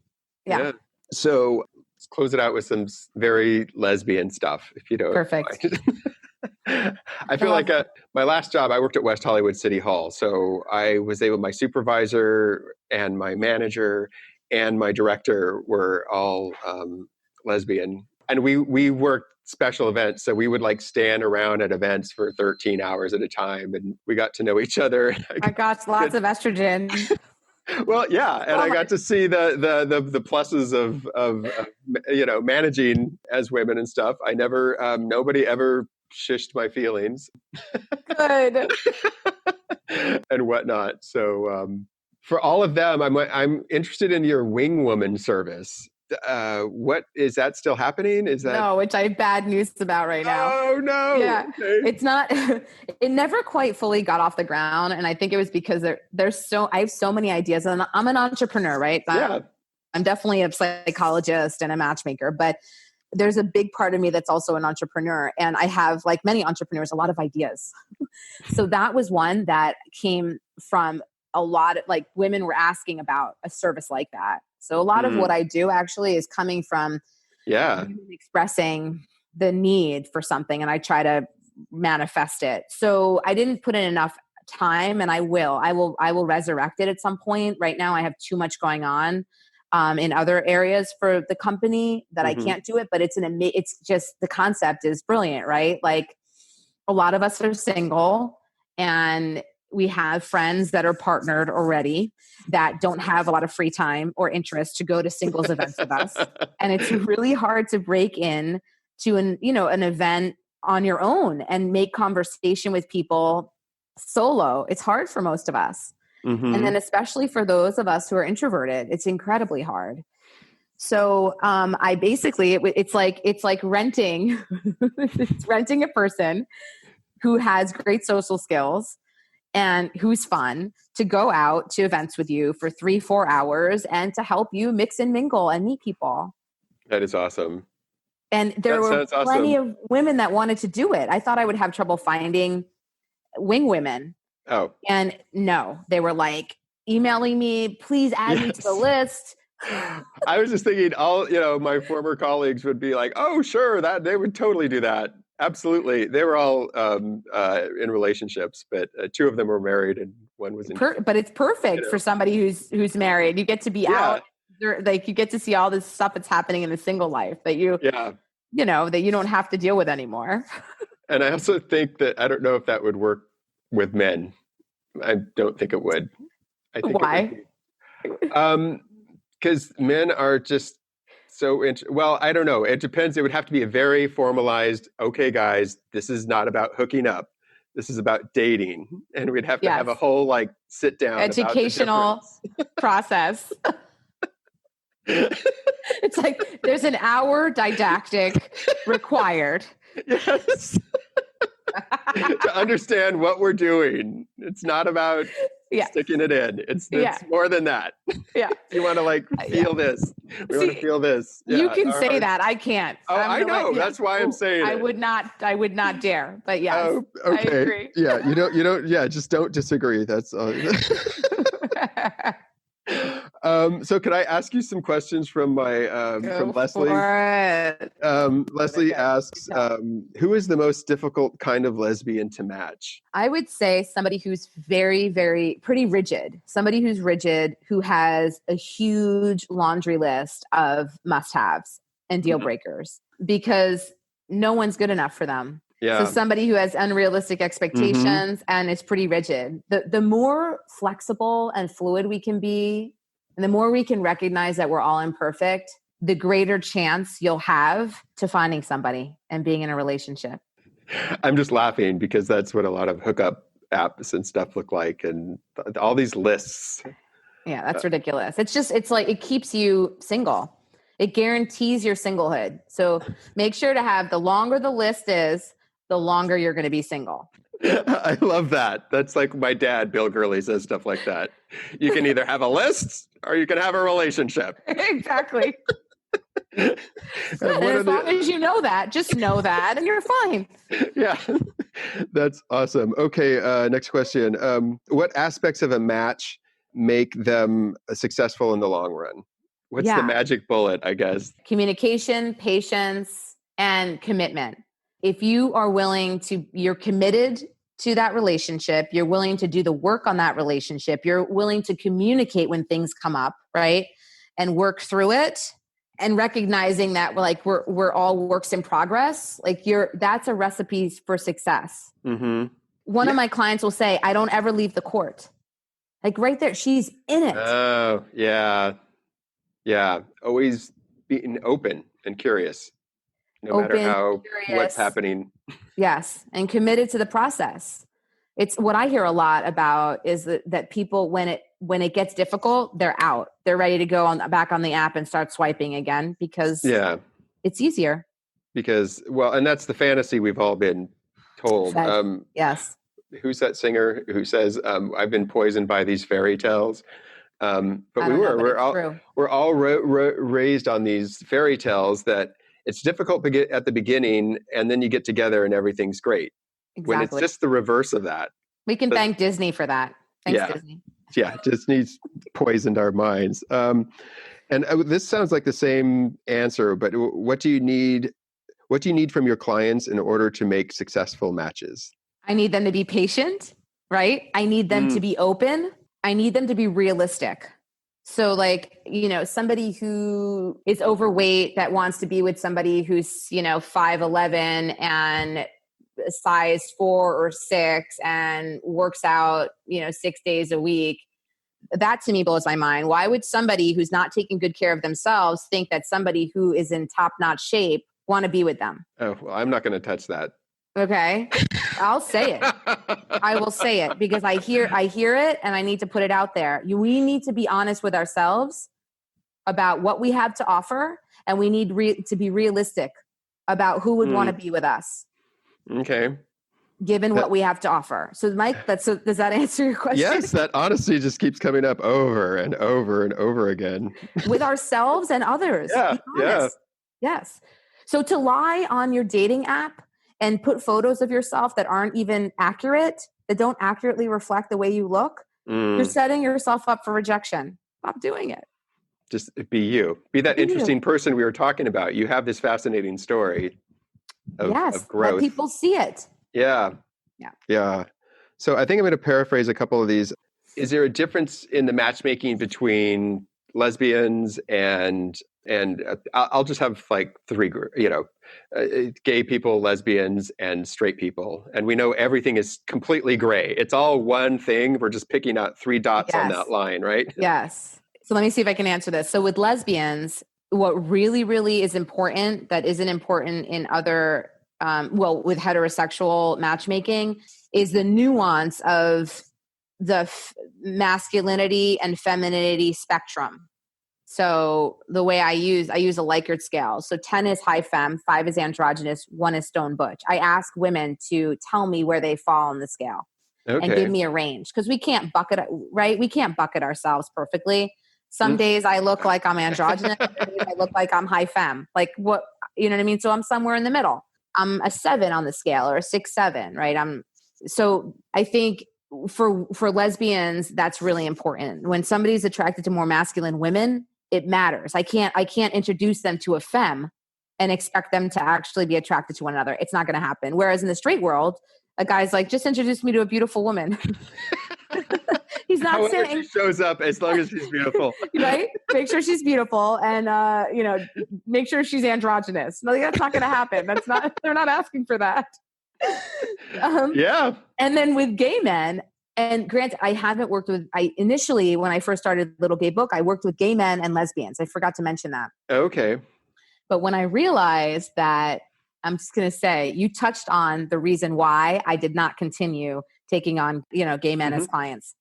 Yeah. So let's close it out with some very lesbian stuff, if you don't. Perfect. I feel like my last job, I worked at West Hollywood City Hall. So I was able, my supervisor and my manager and my director were all lesbian. And we worked special events. So we would like stand around at events for 13 hours at a time. And we got to know each other. I got lots of estrogen. Well, yeah, and I got to see the pluses of managing as women and stuff. I never nobody ever shished my feelings. Good. And whatnot. So for all of them, I'm interested in your wing woman service. What is that still happening? Is that no? Which I have bad news about right now. Oh no! Yeah, okay. It's not. It never quite fully got off the ground, and I think it was because I have so many ideas, and I'm an entrepreneur, right? Yeah. I'm definitely a psychologist and a matchmaker, but there's a big part of me that's also an entrepreneur, and I have, like many entrepreneurs, a lot of ideas. So that was one that came from a lot of like women were asking about a service like that. So a lot of what I do actually is coming from women expressing the need for something, and I try to manifest it. So I didn't put in enough time, and I will resurrect it at some point. Right now I have too much going on in other areas for the company that I can't do it, but it's just, the concept is brilliant, right? Like a lot of us are single and we have friends that are partnered already that don't have a lot of free time or interest to go to singles events with us. And it's really hard to break in to an event on your own and make conversation with people solo. It's hard for most of us. And then especially for those of us who are introverted, it's incredibly hard. So I basically, it's like renting, it's renting a person who has great social skills and who's fun to go out to events with you for 3-4 hours and to help you mix and mingle and meet people. That is awesome. And there were plenty of women that wanted to do it. I thought I would have trouble finding wing women. Oh. And no, they were like emailing me, please add me to the list. I was just thinking my former colleagues would be like, oh, sure, that they would totally do that. Absolutely. They were all in relationships, but two of them were married and one was in. But it's perfect for somebody who's married. You get to be out, like you get to see all this stuff that's happening in the single life that that you don't have to deal with anymore. And I also think that I don't know if that would work with men. I don't think it would. I think why? Because men are just so well, I don't know. It depends. It would have to be a very formalized, okay, guys, this is not about hooking up. This is about dating. And we'd have to have a whole like sit down educational process. It's like there's an hour didactic required. Yes. To understand what we're doing. It's not about sticking it in. It's more than that. Yeah. You want to like feel this. We want to feel this. Yeah. You can say that. I can't. Oh, I know. That's why I'm saying it. I would not dare. But yes. Oh, okay. I agree. Yeah. You don't. Yeah. Just don't disagree. That's all. So could I ask you some questions from my from Lesley? Lesley asks, who is the most difficult kind of lesbian to match? I would say somebody who's very, very pretty rigid. Somebody who's rigid, who has a huge laundry list of must-haves and deal breakers, because no one's good enough for them. Yeah. So somebody who has unrealistic expectations and is pretty rigid. The more flexible and fluid we can be, and the more we can recognize that we're all imperfect, the greater chance you'll have to finding somebody and being in a relationship. I'm just laughing because that's what a lot of hookup apps and stuff look like, and all these lists. Yeah, that's ridiculous. It's like it keeps you single. It guarantees your singlehood. So make sure to have, the longer the list is, the longer you're going to be single. I love that. That's like my dad, Bill Gurley, says stuff like that. You can either have a list or you can have a relationship. Exactly. And as long as you know that, just know that and you're fine. Yeah, that's awesome. Okay, next question. What aspects of a match make them successful in the long run? What's the magic bullet, I guess? Communication, patience, and commitment. If you are you're committed to that relationship, you're willing to do the work on that relationship, you're willing to communicate when things come up, right? And work through it, and recognizing that we're all works in progress, that's a recipe for success. Mm-hmm. One of my clients will say, I don't ever leave the court. Like right there, she's in it. Oh, yeah. Yeah. Always being open and curious. No matter what's happening. Yes. And committed to the process. It's what I hear a lot about is that people, when it gets difficult, they're out. They're ready to go back on the app and start swiping again because it's easier. Because, and that's the fantasy we've all been told. Yes. Who's that singer who says, I've been poisoned by these fairy tales? But we're all raised on these fairy tales that it's difficult to get at the beginning, and then you get together and everything's great. Exactly. When it's just the reverse of that. We can thank Disney for that. Thanks, Disney. Yeah, Disney's poisoned our minds. And this sounds like the same answer, but what do you need from your clients in order to make successful matches? I need them to be patient, right? I need them to be open. I need them to be realistic. So somebody who is overweight that wants to be with somebody who's, 5'11" and size 4 or 6 and works out, 6 days a week. That to me blows my mind. Why would somebody who's not taking good care of themselves think that somebody who is in top-notch shape want to be with them? Oh, well, I'm not going to touch that. Okay. I'll say it. I will say it because I hear it and I need to put it out there. We need to be honest with ourselves about what we have to offer, and we need to be realistic about who would want to be with us. Okay. Given what we have to offer. So Mike, does that answer your question? Yes, that honesty just keeps coming up over and over and over again. With ourselves and others. Yeah. Yes. So to lie on your dating app and put photos of yourself that aren't even accurate, that don't accurately reflect the way you look, you're setting yourself up for rejection. Stop doing it. Just be you. Be that interesting person we were talking about. You have this fascinating story. Yes. of growth. Let people see it. Yeah. Yeah. Yeah. So I think I'm going to paraphrase a couple of these. Is there a difference in the matchmaking between lesbians and I'll just have like three, gay people, lesbians, and straight people. And we know everything is completely gray. It's all one thing. We're just picking out three dots on that line, right? Yes. So let me see if I can answer this. So with lesbians, what really, really is important that isn't important in other, with heterosexual matchmaking is the nuance of the masculinity and femininity spectrum. So the way I use a Likert scale. So 10 is high femme, 5 is androgynous, 1 is stone butch. I ask women to tell me where they fall on the scale and give me a range because we can't bucket, right? We can't bucket ourselves perfectly. Some days I look like I'm androgynous. Some days I look like I'm high femme. Like what, you know what I mean? So I'm somewhere in the middle. I'm a 7 on the scale or a 6-7, right? So I think for lesbians, that's really important. When somebody's attracted to more masculine women, it matters. I can't introduce them to a femme and expect them to actually be attracted to one another. It's not going to happen. Whereas in the straight world, a guy's like, just introduce me to a beautiful woman. He's not However saying she shows up as long as she's beautiful. Right? Make sure she's beautiful and make sure she's androgynous. No, that's not going to happen. They're not asking for that. Yeah. And then with gay men, and granted, initially when I first started Little Gay Book, I worked with gay men and lesbians. I forgot to mention that. Okay. But when I realized that, I'm just going to say, you touched on the reason why I did not continue taking on, gay men as clients.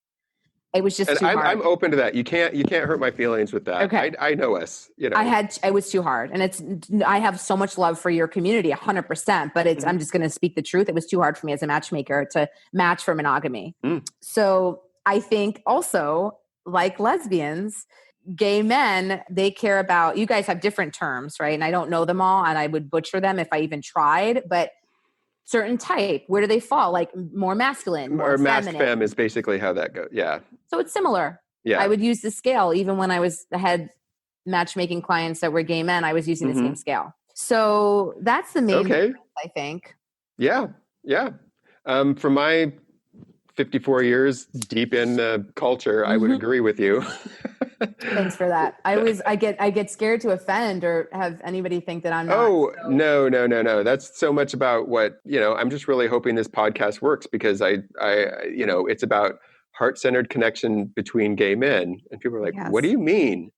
It was just too hard. I'm open to that. You can't hurt my feelings with that. Okay. I know us, it was too hard. And I have so much love for your community, 100%, but I'm just going to speak the truth. It was too hard for me as a matchmaker to match for monogamy. So I think also like lesbians, gay men, they care about, you guys have different terms, right? And I don't know them all and I would butcher them if I even tried, but certain type, where do they fall? Like more masculine, more mask feminine. femme is basically how that goes. Yeah. So it's similar. Yeah. I would use the scale. Even when I had matchmaking clients that were gay men, I was using the same scale. So that's the main difference, I think. Yeah. Yeah. From my 54 years deep in culture, I would agree with you. Thanks for that. I get scared to offend or have anybody think that I'm not. Oh, so. No. That's so much about what, I'm just really hoping this podcast works because I it's about heart-centered connection between gay men. And people are like, What do you mean?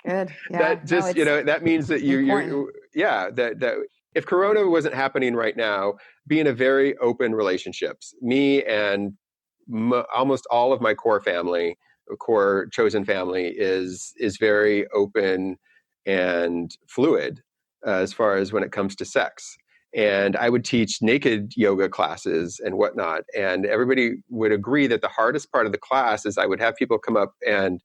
Good. Yeah. That means that that if Corona wasn't happening right now, be in a very open relationships. Me and almost all of my core chosen family is very open and fluid as far as when it comes to sex. And I would teach naked yoga classes and whatnot. And everybody would agree that the hardest part of the class is I would have people come up and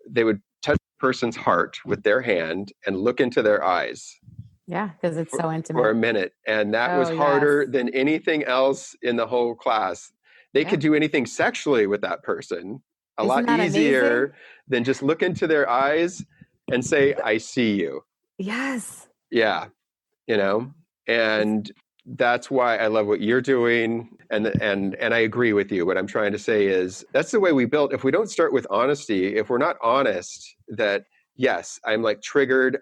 they would touch the person's heart with their hand and look into their eyes. Yeah, because it's so intimate. For a minute. And that was harder than anything else in the whole class. They could do anything sexually with that person. A lot easier than just look into their eyes and say, I see you. Yes. Yeah. And that's why I love what you're doing. And I agree with you. What I'm trying to say is that's the way we built. If we don't start with honesty, if we're not honest that, yes, I'm like triggered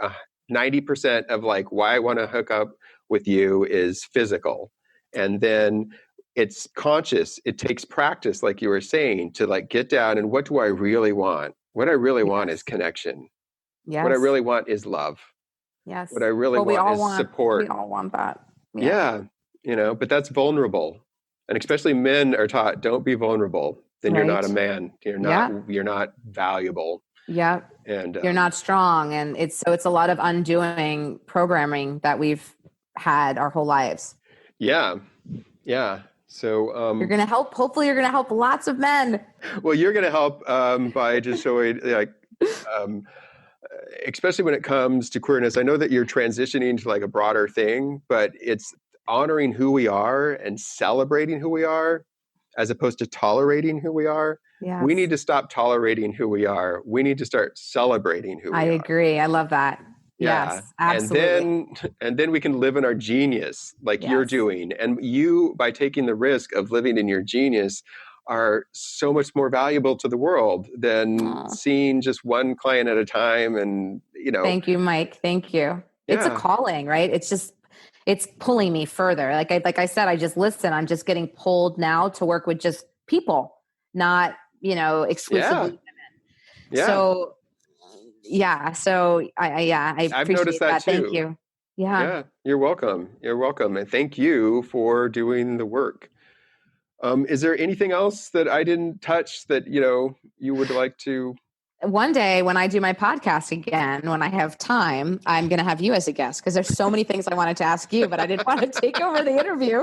90% of like why I want to hook up with you is physical. And then it's conscious. It takes practice, like you were saying, to like get down and what do I really want? What I really want is connection. Yes. What I really want is love. Yes. What I really want is support. We all want that. Yeah. But that's vulnerable. And especially men are taught, don't be vulnerable. Then you're not a man. You're not valuable. Yeah. And you're not strong. And it's a lot of undoing programming that we've had our whole lives. Yeah. Yeah. So you're going to help. Hopefully you're going to help lots of men. Well, you're going to help by just showing especially when it comes to queerness. I know that you're transitioning to like a broader thing, but it's honoring who we are and celebrating who we are as opposed to tolerating who we are. Yes. We need to stop tolerating who we are. We need to start celebrating who we are. I agree. I love that. Yeah. Yes, absolutely. And then we can live in our genius like you're Yes. doing. And you, by taking the risk of living in your genius, are so much more valuable to the world than Aw. seeing just one client at a time. And, Thank you, Mike. Thank you. It's a yeah. calling, right? It's pulling me further. Like I said, I just listen. I'm just getting pulled now to work with just people, not, exclusively Yeah. women. Yeah. So yeah. So I I've noticed appreciate that that. Thank too. you. Yeah. Yeah. You're welcome. You're welcome. And thank you for doing the work. Is there anything else that I didn't touch that, you would like to? One day when I do my podcast again, when I have time, I'm going to have you as a guest because there's so many things I wanted to ask you, but I didn't want to take over the interview.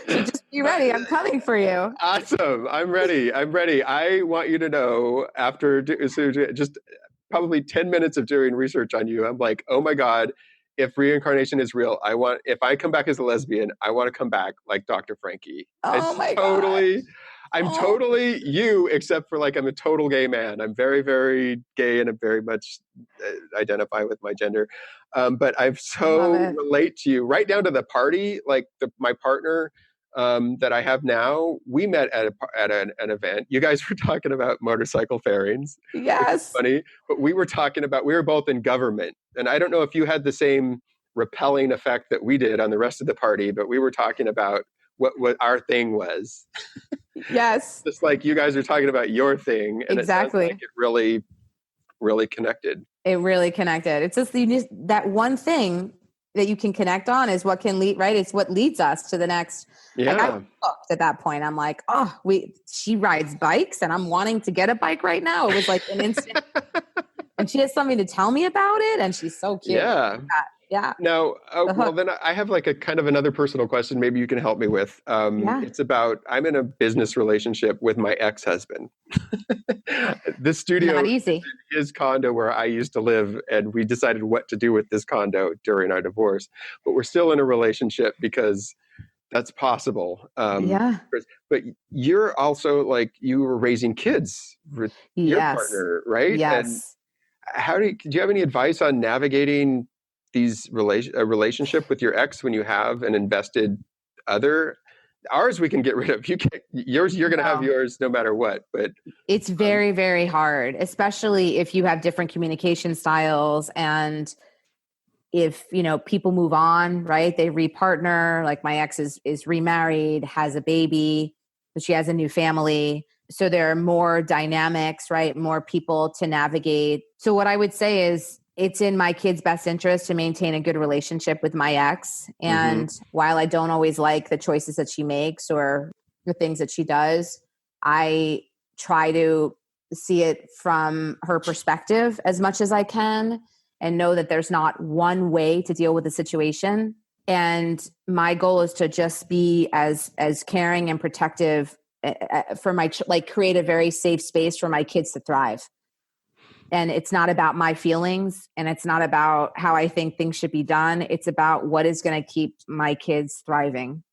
So just be ready. I'm coming for you. Awesome. I'm ready. I'm ready. I want you to know so just probably 10 minutes of doing research on you, I'm like, oh my God, if reincarnation is real, if I come back as a lesbian, I want to come back like Dr. Frankie. Oh my God. I'm Oh, totally you, except for like I'm a total gay man. I'm very, very gay and I very much identify with my gender. But I've I love so it. relate to you right down to the party, like my partner that I have now, we met at an event. You guys were talking about motorcycle fairings, which is Yes. funny, but we were both in government. And I don't know if you had the same repelling effect that we did on the rest of the party, but we were talking about what our thing was. Yes. Just like you guys are talking about your thing. And it sounds like Exactly. it really, really connected. It really connected. It's just that one thing that you can connect on is what can lead, right? It's what leads us to the next. Like I was Yeah. hooked at that point. I'm like, oh, she rides bikes and I'm wanting to get a bike right now. It was like an instant. And she has something to tell me about it. And she's so cute. Yeah. Yeah. Now, The well, hook. then I have like a kind of another personal question. Maybe you can help me with. Yeah. It's about I'm in a business relationship with my ex-husband. This studio Not is easy. in his condo where I used to live, and we decided what to do with this condo during our divorce. But we're still in a relationship because that's possible. Yeah. But you're also like you were raising kids with your Yes. partner, right? And Yes. do you have any advice on navigating these a relationship with your ex when you have an invested other? Ours we can get rid of. You can yours. You're going to have No. yours no matter what. But It's very, very hard, especially if you have different communication styles and if, people move on, right? They repartner. Like my ex is remarried, has a baby, but she has a new family. So there are more dynamics, right? More people to navigate. So what I would say is it's in my kid's best interest to maintain a good relationship with my ex. mhm. And while I don't always like the choices that she makes or the things that she does, I try to see it from her perspective as much as I can and know that there's not one way to deal with the situation. And my goal is to just be as caring and protective for create a very safe space for my kids to thrive. And it's not about my feelings and it's not about how I think things should be done. It's about what is going to keep my kids thriving.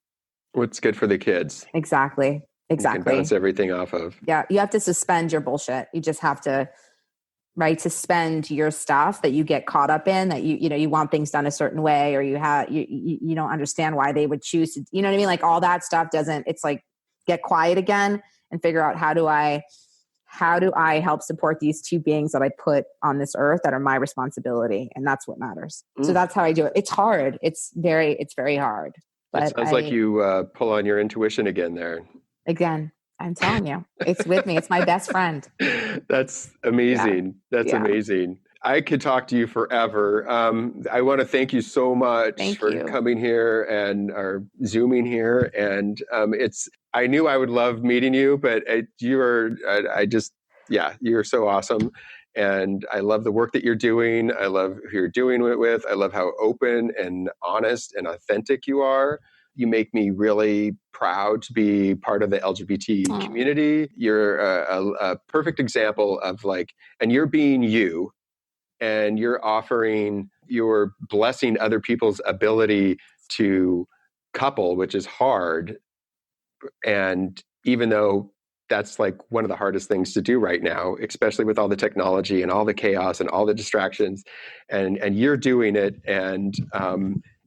What's good for the kids? Exactly. You can bounce everything off of. Yeah. You have to suspend your bullshit. You just have to, right, suspend your stuff that you get caught up in, that you want things done a certain way, or you don't understand why they would choose to, you know what I mean? Like all that stuff it's like get quiet again and figure out how do I help support these two beings that I put on this earth that are my responsibility. And that's what matters. So that's how I do it. It's hard. It's very hard. It But sounds like you pull on your intuition again there. again, I'm telling you, it's with me. It's my best friend. That's amazing. Yeah. That's Yeah. amazing. I could talk to you forever. I want to thank you so much Thank for you. coming here and or zooming here. And I knew I would love meeting you, but you're so awesome. And I love the work that you're doing. I love who you're doing it with. I love how open and honest and authentic you are. You make me really proud to be part of the LGBT community. You're a perfect example of and you're being you, and you're blessing other people's ability to couple, which is hard. And even though that's like one of the hardest things to do right now, especially with all the technology and all the chaos and all the distractions. And you're doing it, and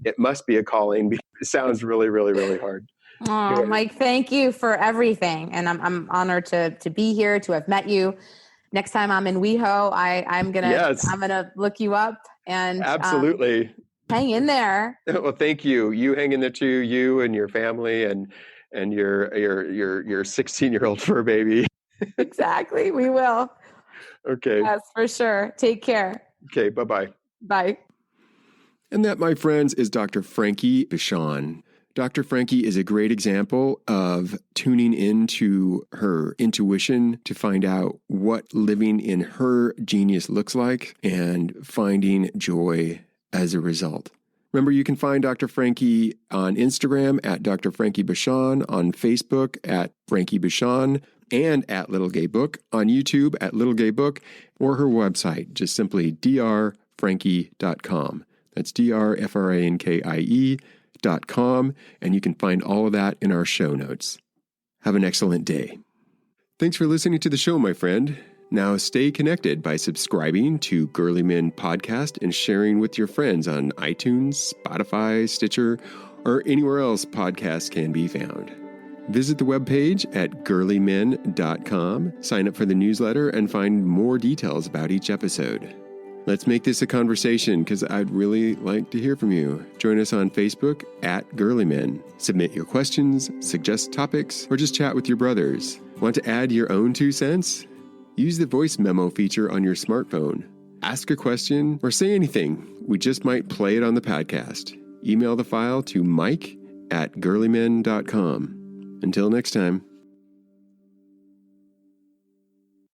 it must be a calling. It sounds really, really, really hard. Oh, Anyway. Mike, thank you for everything. And I'm honored to be here, to have met you. Next time I'm in WeHo, I'm gonna look you up and absolutely hang in there. Well, thank you. You hang in there too. You and your family and your 16-year-old fur baby. Exactly. We will. Okay. Yes, for sure. Take care. Okay. Bye-bye. Bye. And that, my friends, is Dr. Frankie Bashan. Dr. Frankie is a great example of tuning into her intuition to find out what living in her genius looks like and finding joy as a result. Remember, you can find Dr. Frankie on Instagram at Dr. Frankie Bashan, on Facebook at Frankie Bashan, and at Little Gay Book, on YouTube at Little Gay Book, or her website, just simply drfrankie.com. That's drfrankie.com, and you can find all of that in our show notes. Have an excellent day. Thanks for listening to the show, my friend. Now stay connected by subscribing to GerleMen podcast and sharing with your friends on iTunes, Spotify, Stitcher, or anywhere else podcasts can be found. Visit the webpage at GerleMen.com, sign up for the newsletter, and find more details about each episode. Let's make this a conversation, because I'd really like to hear from you. Join us on Facebook at GerleMen. Submit your questions, suggest topics, or just chat with your brothers. Want to add your own 2 cents? Use the voice memo feature on your smartphone. Ask a question or say anything. We just might play it on the podcast. Email the file to mike@gerlemen.com. Until next time.